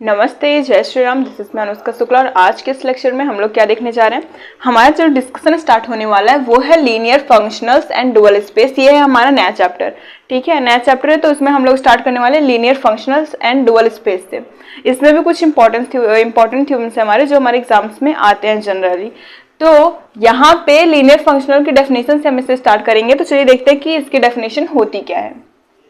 नमस्ते, जय Shri Ram. This is मैं अनुष्का शुक्ला और आज के इस लेक्चर में हम लोग क्या देखने जा रहे हैं। हमारा जो डिस्कशन स्टार्ट होने वाला है वो है linear functionals and dual space. ये है हमारा नया चैप्टर। ठीक है, नया चैप्टर है तो इसमें हम लोग स्टार्ट करने वाले हैं linear functionals and dual space से। इसमें भी कुछ इंपॉर्टेंट थ्योरम्स है हमारे, जो हमारे एग्जाम्स में आते हैं जनरली। तो यहाँ पे लीनियर फंक्शनल की डेफिनेशन से हम इसे स्टार्ट करेंगे। तो चलिए देखते हैं कि इसकी डेफिनेशन होती क्या है।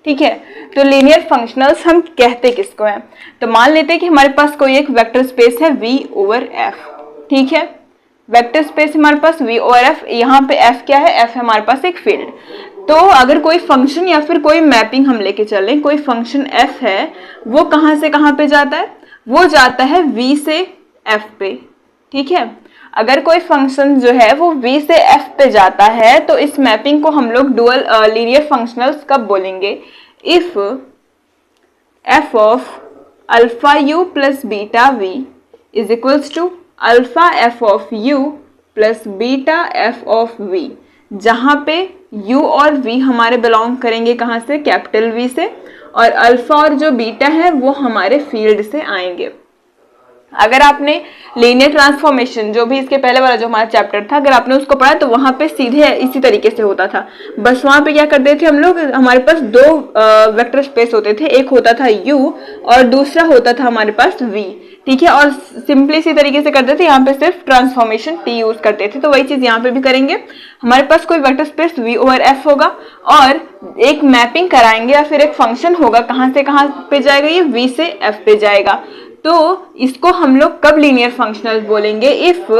ठीक है, तो लीनियर फंक्शनल्स हम कहते किसको हैं। तो मान लेते हैं कि हमारे पास कोई एक वेक्टर स्पेस है V ओवर F। ठीक है, वेक्टर स्पेस हमारे पास V ओवर F। यहाँ पे F क्या है? F है हमारे पास एक फील्ड। तो अगर कोई फंक्शन या फिर कोई मैपिंग हम लेके चलें, कोई फंक्शन F है, वो कहाँ से कहाँ पे जाता है? वो जाता है V से F पे। ठीक है, अगर कोई फंक्शन जो है वो V से F पे जाता है तो इस मैपिंग को हम लोग डुअल लीनियर फंक्शनल्स कब बोलेंगे? If f of alpha u plus beta v is equals to alpha f of u plus beta f of v, जहां पे u और v हमारे बिलोंग करेंगे कहाँ से? कैपिटल V से, और अल्फा और जो बीटा है वो हमारे फील्ड से आएंगे। अगर आपने लीनियर ट्रांसफॉर्मेशन, जो भी इसके पहले वाला जो हमारा चैप्टर था, अगर आपने उसको पढ़ा तो वहां पे सीधे इसी तरीके से होता था। बस वहां पे क्या करते थे हम लोग, हमारे पास दो वेक्टर स्पेस होते थे, एक होता था U और दूसरा होता था हमारे पास V। ठीक है, और सिंपली इसी तरीके से करते थे। यहाँ पे सिर्फ ट्रांसफॉर्मेशन T यूज करते थे। तो वही चीज यहाँ पे भी करेंगे। हमारे पास कोई vector space V over F होगा और एक मैपिंग कराएंगे या फिर एक फंक्शन होगा, कहाँ से कहाँ पे जाएगा? ये V से F पे जाएगा। तो इसको हम लोग कब लीनियर फंक्शनल बोलेंगे? If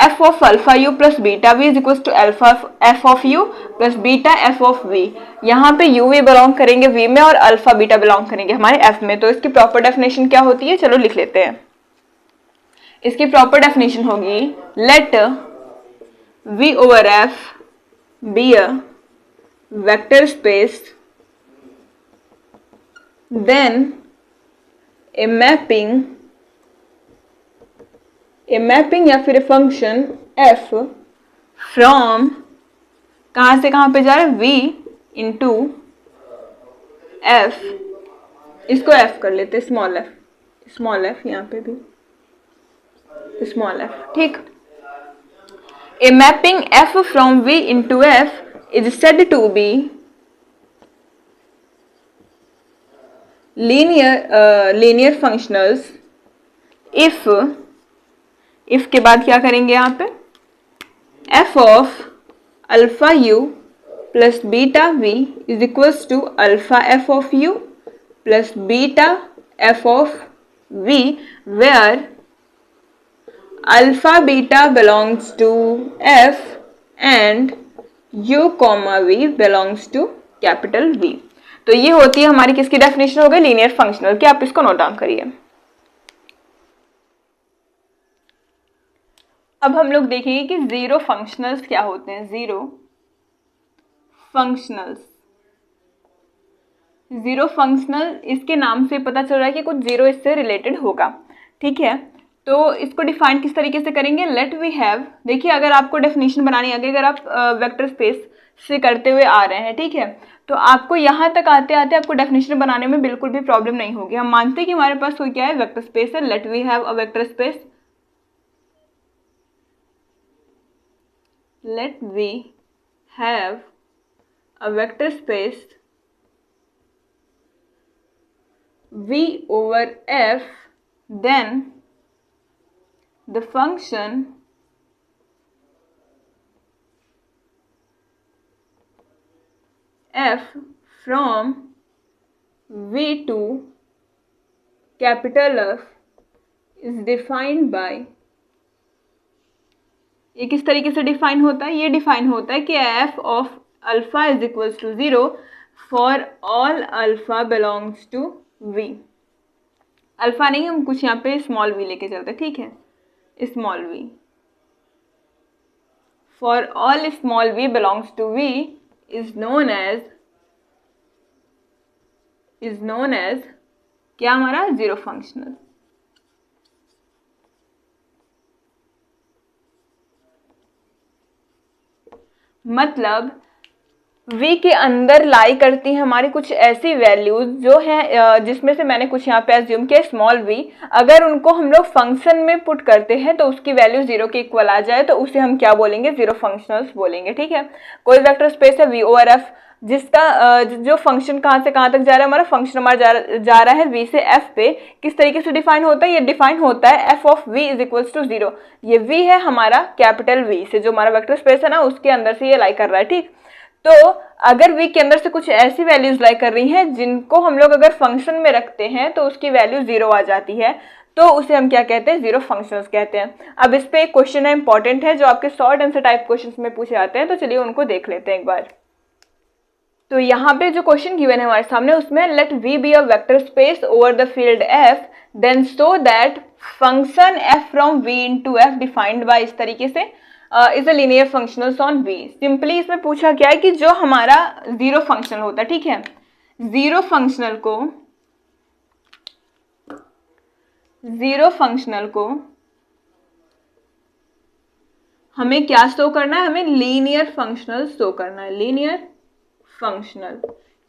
f of alpha u plus beta v is equal to alpha f of u plus beta f of v। यहाँ पे u v बिलोंग करेंगे v में और अल्फा बीटा बिलोंग करेंगे हमारे f में। तो इसकी प्रॉपर डेफिनेशन क्या होती है? चलो लिख लेते हैं। इसकी प्रॉपर डेफिनेशन होगी, let v over f be a vector space, then a mapping या फिर फंक्शन f फ्रॉम कहां से कहां पे जा रहा है? v into f। इसको f कर लेते, स्मॉल f यहाँ पे भी स्मॉल f। ठीक, a mapping f from v into f is said to be linear functionals if के बाद क्या करेंगे यहाँ पे? f of alpha u plus beta v is equals to alpha f of u plus beta f of v, where alpha beta belongs to f and u comma v belongs to capital V। तो ये होती है हमारी किसकी definition? हो गई linear functional की। आप इसको नोट डाउन करिए। अब हम लोग देखेंगे कि जीरो फंक्शनल्स क्या होते हैं। जीरो फंक्शनल इसके नाम से पता चल रहा है कि कुछ जीरो इससे रिलेटेड होगा। ठीक है, तो इसको डिफाइन किस तरीके से करेंगे? लेट वी हैव, देखिए अगर आपको डेफिनेशन बनानी आ गई, अगर आप वेक्टर स्पेस से करते हुए आ रहे हैं, ठीक है, तो आपको यहाँ तक आते आते आपको डेफिनेशन बनाने में बिल्कुल भी प्रॉब्लम नहीं होगी। हम मानते हैं कि हमारे पास कोई क्या है? वेक्टर स्पेस है। Let we have a vector space, let we have a vector space v over f, then the function f from v to capital F is defined by, ये किस तरीके से डिफाइन होता है? ये डिफाइन होता है कि f of alpha is equals to 0 for all alpha belongs to v। Alpha नहीं, हम कुछ यहाँ पे स्मॉल v लेके चलते हैं। ठीक है, small v for all small v belongs to v is known as क्या? हमारा जीरो फंक्शनल। मतलब v के अंदर लाई करती हैं हमारी कुछ ऐसी वैल्यूज जो है जिसमें से मैंने कुछ यहाँ पे एज्यूम किया स्मॉल v, अगर उनको हम लोग फंक्शन में पुट करते हैं तो उसकी वैल्यू जीरो के इक्वल आ जाए तो उसे हम क्या बोलेंगे, जीरो फंक्शनल्स बोलेंगे। ठीक है, कोई वेक्टर स्पेस है v ओवर f जिसका जो फंक्शन कहाँ से कहाँ तक जा रहा है, हमारा फंक्शन हमारा जा रहा है v से f पे, किस तरीके से डिफाइन होता है, ये डिफाइन होता है f of v is equals to zero. ये v है हमारा कैपिटल v से, जो हमारा वेक्टर स्पेस है ना उसके अंदर से ये लाई कर रहा है। ठीक, तो अगर v के अंदर से कुछ ऐसी वैल्यूज लाई कर रही हैं जिनको हम लोग अगर फंक्शन में रखते हैं तो उसकी वैल्यू जीरो आ जाती है, तो उसे हम क्या कहते हैं, जीरो फंक्शंस कहते हैं। अब इस पे एक क्वेश्चन है इंपॉर्टेंट है जो आपके शॉर्ट आंसर टाइप क्वेश्चंस में पूछे जाते हैं, तो चलिए उनको देख लेते हैं एक बार। तो यहाँ पे जो क्वेश्चन गिवन है हमारे सामने उसमें let v be a vector space over the field f then so that function f from v into f defined by, इस तरीके से is a linear functionals on v। Simply इसमें पूछा क्या है कि जो हमारा जीरो फंक्शनल होता है, ठीक है, जीरो फंक्शनल को हमें क्या शो करना है, हमें लीनियर फंक्शनल शो करना है, लीनियर फंक्शनल।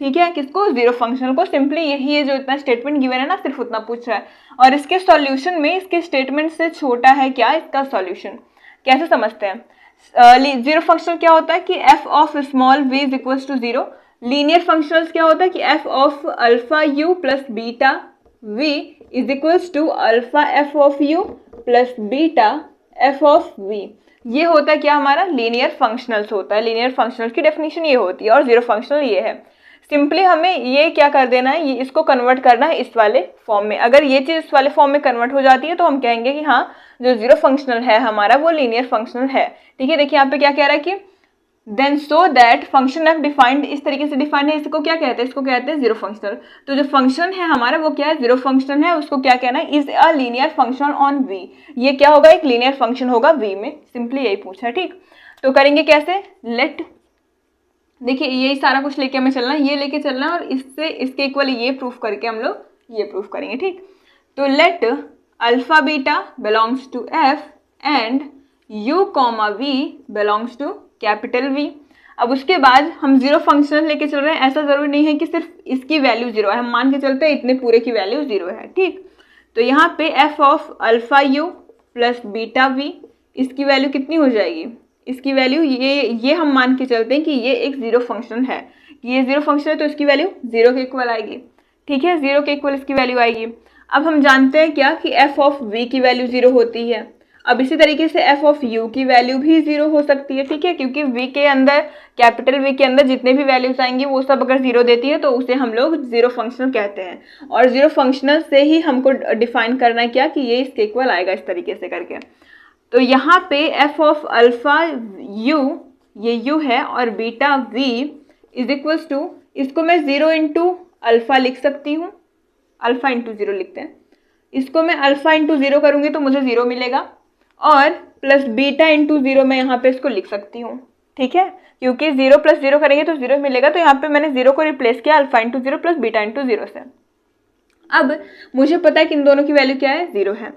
ठीक है, किसको, जीरो फंक्शनल को। सिंपली यही है जो इतना स्टेटमेंट गिवन है ना, सिर्फ उतना पूछ रहा है। और इसके सॉल्यूशन में इसके स्टेटमेंट से छोटा है क्या इसका सॉल्यूशन, कैसे समझते हैं। जीरो फंक्शनल क्या होता है कि f ऑफ small v is equals to zero. Linear functionals क्या होता है कि f of alpha u plus beta v is equals to alpha f of u plus beta f of v। ये होता है क्या, हमारा लीनियर फंक्शनल्स होता है। लीनियर फंक्शनल्स की डेफिनेशन ये होती है और जीरो फंक्शनल ये है। सिंपली हमें ये क्या कर देना है, ये इसको कन्वर्ट करना है इस वाले फॉर्म में। अगर ये चीज इस वाले फॉर्म में कन्वर्ट हो जाती है तो हम कहेंगे कि हाँ जो जीरो फंक्शनल है हमारा वो लीनियर फंक्शनल है। ठीक है, देखिए यहाँ पे क्या कह रहा है कि then so that function F defined, इस तरीके से डिफाइंड है, इसको क्या कहते हैं, इसको कहते हैं जीरो फंक्शनल। तो जो फंक्शन है हमारा वो क्या है, जीरो फंक्शनल है, उसको क्या कहना है, is a linear function on v। ये क्या होगा, एक लीनियर फंक्शन होगा v में। सिंपली यही पूछा है। ठीक, तो करेंगे कैसे, लेट, देखिए यही सारा कुछ लेके हमें चलना है, ये लेके चलना है और इससे इसके इक्वल ये प्रूफ करके हम लोग ये प्रूफ करेंगे। ठीक, तो let alpha beta belongs to f and u comma v belongs to capital V। अब उसके बाद हम जीरो फंक्शनल लेके चल रहे हैं, ऐसा जरूरी नहीं है कि सिर्फ इसकी वैल्यू जीरो है, हम मान के चलते हैं इतने पूरे की वैल्यू जीरो है। ठीक, तो यहाँ पे f of alpha u plus beta v, इसकी वैल्यू कितनी हो जाएगी, इसकी वैल्यू ये हम मान के चलते हैं कि ये एक जीरो फंक्शन है, कि ये जीरो फंक्शन है तो इसकी वैल्यू जीरो के इक्वल आएगी। ठीक है, जीरो के इक्वल इसकी वैल्यू आएगी। अब हम जानते हैं क्या कि f ऑफ v की वैल्यू जीरो होती है। अब इसी तरीके से f ऑफ u की वैल्यू भी जीरो हो सकती है। ठीक है, क्योंकि v के अंदर, कैपिटल v के अंदर जितने भी वैल्यूज आएंगी वो सब अगर जीरो देती है तो उसे हम लोग जीरो फंक्शनल कहते हैं। और जीरो फंक्शनल से ही हमको डिफाइन करना है क्या कि ये इसके इक्वल आएगा, इस तरीके से करके। तो यहाँ पे f ऑफ अल्फा u, ये u है, और beta v is equals to, इसको मैं जीरो इंटू अल्फा लिख सकती हूँ, अल्फा इंटू जीरो लिखते हैं, इसको मैं अल्फा इंटू जीरो करूँगी तो मुझे जीरो मिलेगा, और प्लस बीटा इंटू जीरो मैं यहाँ पे इसको लिख सकती हूँ। ठीक है, क्योंकि जीरो प्लस जीरो करेंगे तो जीरो मिलेगा, तो यहाँ पे मैंने जीरो को रिप्लेस किया alpha into zero plus beta into zero से। अब मुझे पता है कि इन दोनों की वैल्यू क्या है, जीरो है,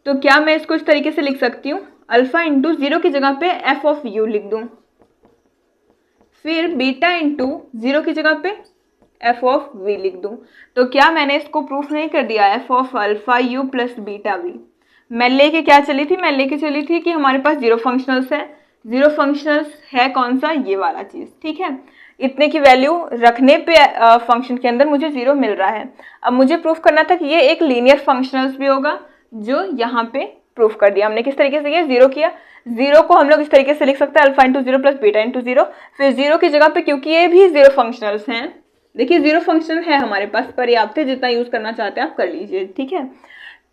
तो क्या मैं इसको इस तरीके से लिख सकती हूँ, अल्फा इंटू जीरो की जगह पे f ऑफ u लिख दूँ, फिर बीटा इंटू जीरो की जगह पे f ऑफ v लिख दूँ। तो क्या मैंने इसको प्रूफ नहीं कर दिया, f of alpha u plus beta v। मैं लेके क्या चली थी, मैं लेके चली थी कि हमारे पास जीरो फंक्शनल्स है, जीरो फंक्शनल्स है कौन सा, ये वाला चीज़। ठीक है, इतने की वैल्यू रखने पे फंक्शन के अंदर मुझे जीरो मिल रहा है। अब मुझे प्रूफ करना था कि ये एक लीनियर फंक्शनल्स भी होगा, जो यहाँ पे प्रूफ कर दिया हमने। किस तरीके से किया, जीरो किया, जीरो को हम लोग इस तरीके से लिख सकते हैं, alpha into zero plus beta into zero, फिर जीरो की जगह पे क्योंकि ये भी जीरो फंक्शनल्स हैं, देखिए जीरो फंक्शनल है हमारे पास, पर्याप्त है, जितना यूज करना चाहते हैं आप कर लीजिए। ठीक है,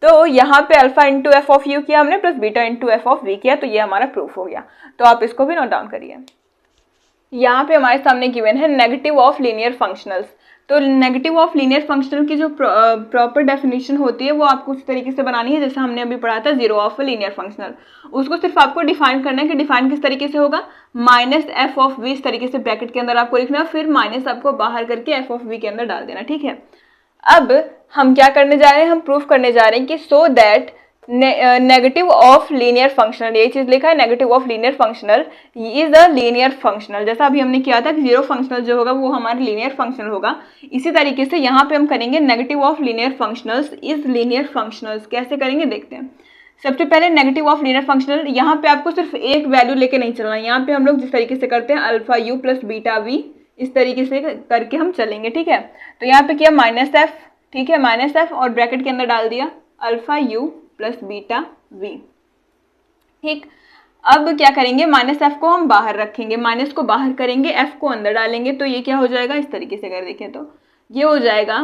तो यहाँ पे alpha into F of U किया हमने, plus beta into F of V किया, तो ये हमारा प्रूफ हो गया। तो आप इसको भी नोट डाउन करिए। यहाँ पे हमारे सामने गिवन है नेगेटिव ऑफ लीनियर फंक्शनल्स। तो नेगेटिव ऑफ लीनियर फंक्शनल की जो प्रॉपर डेफिनेशन होती है वो आपको उस तरीके से बनानी है जैसे हमने अभी पढ़ा था जीरो ऑफ लीनियर फंक्शनल। उसको सिर्फ आपको डिफाइन करना है कि डिफाइन किस तरीके से होगा, माइनस एफ ऑफ वी, इस तरीके से ब्रैकेट के अंदर आपको लिखना, फिर माइनस आपको बाहर करके एफ ऑफ वी के अंदर डाल देना। ठीक है, अब हम क्या करने जा रहे हैं, हम प्रूफ करने जा रहे हैं कि so that negative of linear functional, यही चीज लिखा है, negative of linear functional is a linear functional. जैसा अभी हमने किया था कि जीरो फंक्शनल जो होगा वो हमारा लीनियर फंक्शनल होगा, इसी तरीके से यहाँ पे हम करेंगे negative of linear functionals is linear functionals. कैसे करेंगे देखते हैं। सबसे पहले नेगेटिव ऑफ लीनियर फंक्शनल, यहाँ पे आपको सिर्फ एक वैल्यू लेके नहीं चलना, यहाँ पे हम लोग जिस तरीके से करते हैं alpha u plus beta V, इस तरीके से करके हम चलेंगे, ठीक है। तो यहाँ पे किया माइनस एफ, ठीक है, माइनस एफ और ब्रैकेट के अंदर डाल दिया alpha u plus beta V, ठीक। अब क्या करेंगे, माइनस एफ को हम बाहर रखेंगे, माइनस को बाहर करेंगे, एफ को अंदर डालेंगे, तो ये क्या हो जाएगा, इस तरीके से कर देखें तो ये हो जाएगा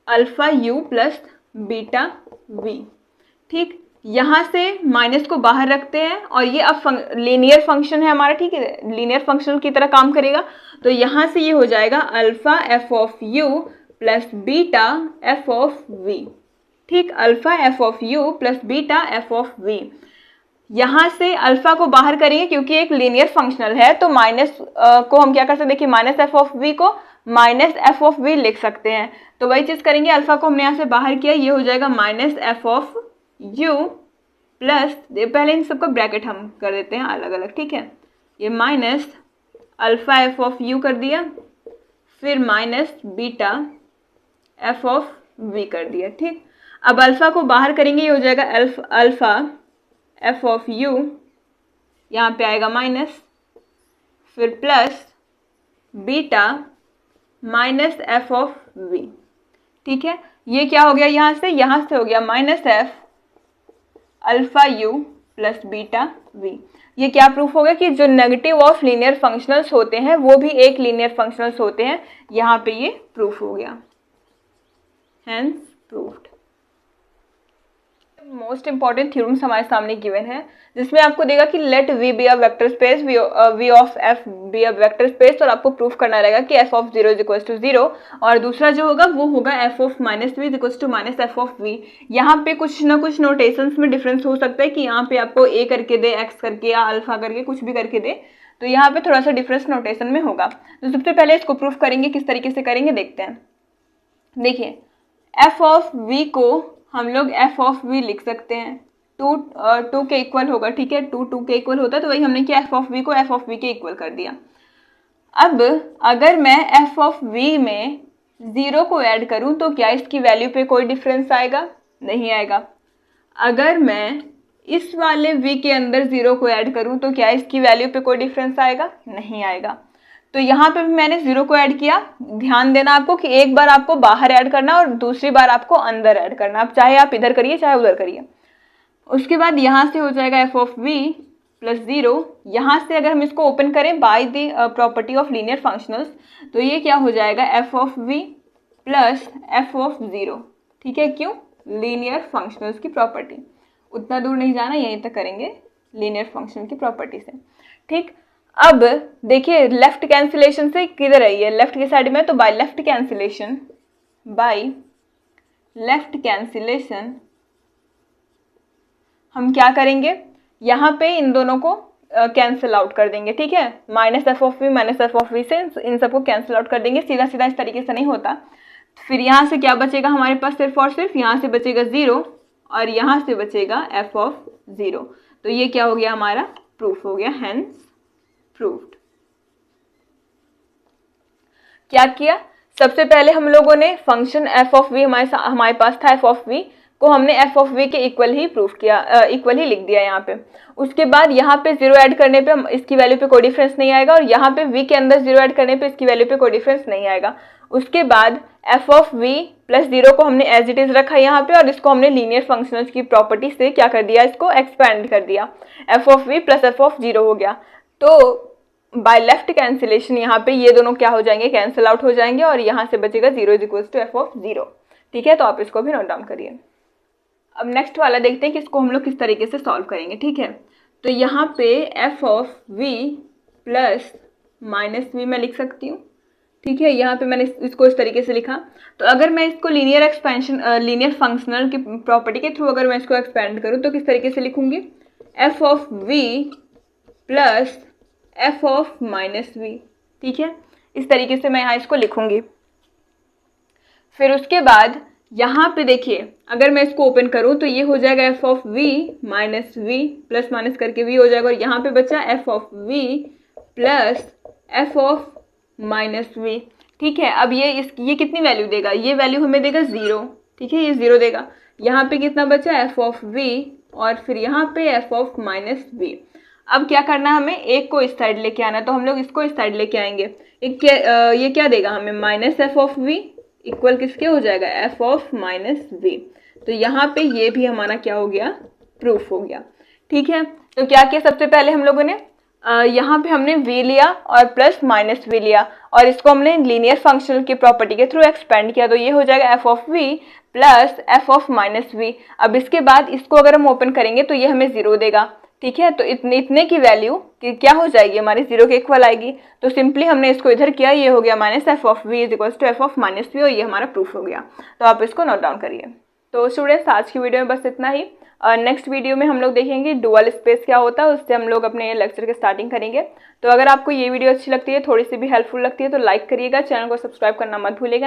alpha u plus beta V, ठीक। यहाँ से माइनस को बाहर रखते हैं और ये अब लीनियर फंक्शन है हमारा, ठीक है, लीनियर फंक्शन की तरह काम करेगा। तो यहाँ से ये हो जाएगा alpha F of u plus beta F of we, ठीक, alpha F of u plus beta F of we. यहाँ से अल्फा को बाहर करेंगे क्योंकि एक लीनियर फंक्शनल है, तो माइनस को हम क्या कर सकते हैं, देखिए माइनस एफ ऑफ वी को माइनस एफ ऑफ वी लिख सकते हैं, तो वही चीज़ करेंगे, अल्फा को हमने यहाँ से बाहर किया, ये हो जाएगा minus F of u plus, पहले इन सबका ब्रैकेट हम कर देते हैं अलग अलग, ठीक है, ये minus alpha F of U कर दिया, फिर minus beta F of V कर दिया, ठीक। अब अल्फा को बाहर करेंगे, ये हो जाएगा अल्फा एफ ऑफ यू, यहाँ पे आएगा माइनस, फिर plus beta minus F of we, ठीक है। ये क्या हो गया, यहाँ से हो गया minus F alpha u plus beta V. ये क्या प्रूफ हो गया कि जो नेगेटिव ऑफ लीनियर फंक्शनल्स होते हैं वो भी एक लीनियर फंक्शनल्स होते हैं, यहाँ पे ये प्रूफ हो गया, hence proved. Most important theorems हमारे सामने गिवन है, जिसमें आपको देगा कि let V be a vector space, V of F be a vector space, और आपको प्रूफ करना रहेगा कि F of zero is equal to zero, और दूसरा जो होगा वो होगा F of minus V is equal to minus F of we. यहाँ पे कुछ ना कुछ नोटेशंस में डिफरेंस हो सकता है कि यहाँ पे आपको ए करके दे, एक्स करके या अल्फा करके कुछ भी करके दे, तो यहाँ पे थोड़ा सा डिफरेंस नोटेशन में होगा। तो सबसे पहले इसको प्रूफ करेंगे, किस तरीके से करेंगे देखते हैं। देखिए एफ ऑफ वी को हम लोग एफ ऑफ वी लिख सकते हैं, टू के इक्वल होगा, ठीक है, टू के इक्वल होता है, तो वही हमने किया, एफ ऑफ वी को एफ ऑफ वी के इक्वल कर दिया। अब अगर मैं एफ ऑफ वी में जीरो को ऐड करूं तो क्या इसकी वैल्यू पे कोई डिफरेंस आएगा, नहीं आएगा। अगर मैं इस वाले वी के अंदर जीरो को ऐड करूं तो क्या इसकी वैल्यू पे कोई डिफरेंस आएगा, नहीं आएगा। तो यहाँ पे भी मैंने जीरो को ऐड किया, ध्यान देना आपको कि एक बार आपको बाहर ऐड करना और दूसरी बार आपको अंदर ऐड करना, अब चाहे आप इधर करिए चाहे उधर करिए। उसके बाद यहाँ से हो जाएगा F of V plus zero, यहाँ से अगर हम इसको ओपन करें by the property of linear functionals, तो ये क्या हो जाएगा F of V plus F of zero, ठीक है, क्यों, लीनियर फंक्शनल्स की प्रॉपर्टी। उतना दूर नहीं जाना, यहीं तक करेंगे लीनियर फंक्शन की प्रॉपर्टी से, ठीक। अब देखिए लेफ्ट कैंसिलेशन से किधर है ये, लेफ्ट की साइड में, तो बाय लेफ्ट कैंसिलेशन हम क्या करेंगे, यहाँ पे इन दोनों को कैंसिल आउट कर देंगे, ठीक है, minus F of V minus F of V से इन सबको कैंसिल आउट कर देंगे, सीधा सीधा इस तरीके से नहीं होता। फिर यहाँ से क्या बचेगा हमारे पास, सिर्फ और सिर्फ यहाँ से बचेगा जीरो और यहाँ से बचेगा एफ ऑफ जीरो, तो ये क्या हो गया हमारा, प्रूफ हो गया, हेंस प्रूव्ड। क्या किया, सबसे पहले हम लोगों ने फंक्शन एफ ऑफ वी हमारे पास था, एफ ऑफ वी को हमने एफ ऑफ वी के इक्वल ही प्रूफ किया, इक्वल ही लिख दिया यहाँ पे। उसके बाद यहाँ पे जीरो ऐड करने पे इसकी वैल्यू पे कोई डिफरेंस नहीं आएगा, और यहाँ पे वी के अंदर जीरो ऐड करने पे इसकी वैल्यू पे कोई डिफरेंस नहीं आएगा। उसके बाद F of V plus zero को हमने एज इट इज रखा यहाँ पे, और इसको हमने लीनियर फंक्शनल्स की प्रॉपर्टी से क्या कर दिया, इसको एक्सपैंड कर दिया, F of V plus F of zero हो गया। तो बाय लेफ्ट कैंसिलेशन यहाँ पे ये दोनों क्या हो जाएंगे, कैंसिल आउट हो जाएंगे, और यहाँ से बचेगा zero is equal to F of zero, ठीक है। तो आप इसको भी नोट डाउन करिए। अब नेक्स्ट वाला देखते हैं कि इसको हम लोग किस तरीके से सॉल्व करेंगे, ठीक है। तो यहाँ पे F of V plus minus V मैं लिख सकती हूँ, ठीक है, यहाँ पे मैंने इसको इस तरीके से लिखा। तो अगर मैं इसको लीनियर एक्सपेंशन लीनियर फंक्शनल की प्रॉपर्टी के थ्रू अगर मैं इसको एक्सपेंड करूँ तो किस तरीके से लिखूंगी, F of V plus F of minus V, ठीक है, इस तरीके से मैं यहाँ इसको लिखूंगी। फिर उसके बाद यहाँ पे देखिए अगर मैं इसको ओपन करूँ तो ये हो जाएगा F of V minus V, plus minus करके वी हो जाएगा, और यहाँ पे बचा F of V plus F of minus V. ठीक है, अब ये कितनी वैल्यू देगा, ये वैल्यू हमें देगा 0। ठीक है, ये 0 देगा। यहाँ पे कितना बचा, एफ ऑफ वी, और फिर यहाँ पे एफ ऑफ माइनस वी। अब क्या करना है, हमें एक को इस साइड लेके आना है, तो हम लोग इसको इस साइड लेके आएंगे। ये क्या देगा हमें, minus F of V equal किसके हो जाएगा, एफ ऑफ माइनस वी। तो यहाँ पे ये भी हमारा क्या हो गया, प्रूफ हो गया। ठीक है, तो क्या किया सबसे पहले हम लोगों ने यहाँ पे हमने v लिया और प्लस माइनस v लिया, और इसको हमने लीनियर फंक्शनल की प्रॉपर्टी के थ्रू एक्सपेंड किया, तो ये हो जाएगा f of v plus F of minus V. अब इसके बाद इसको अगर हम ओपन करेंगे तो ये हमें 0 देगा। ठीक है, तो इतने की वैल्यू क्या हो जाएगी, हमारी 0 के इक्वल आएगी। तो सिंपली हमने इसको इधर किया, ये हो गया minus F of V is equal to F of minus V, और ये हमारा प्रूफ हो गया। तो आप इसको नोट डाउन करिए। तो स्टूडेंट्स आज की वीडियो में बस इतना ही। नेक्स्ट वीडियो में हम लोग देखेंगे डुअल स्पेस क्या होता है, उससे हम लोग अपने लेक्चर की स्टार्टिंग करेंगे। तो अगर आपको ये वीडियो अच्छी लगती है, थोड़ी सी भी हेल्पफुल लगती है, तो लाइक करिएगा, चैनल को सब्सक्राइब करना मत भूलिएगा।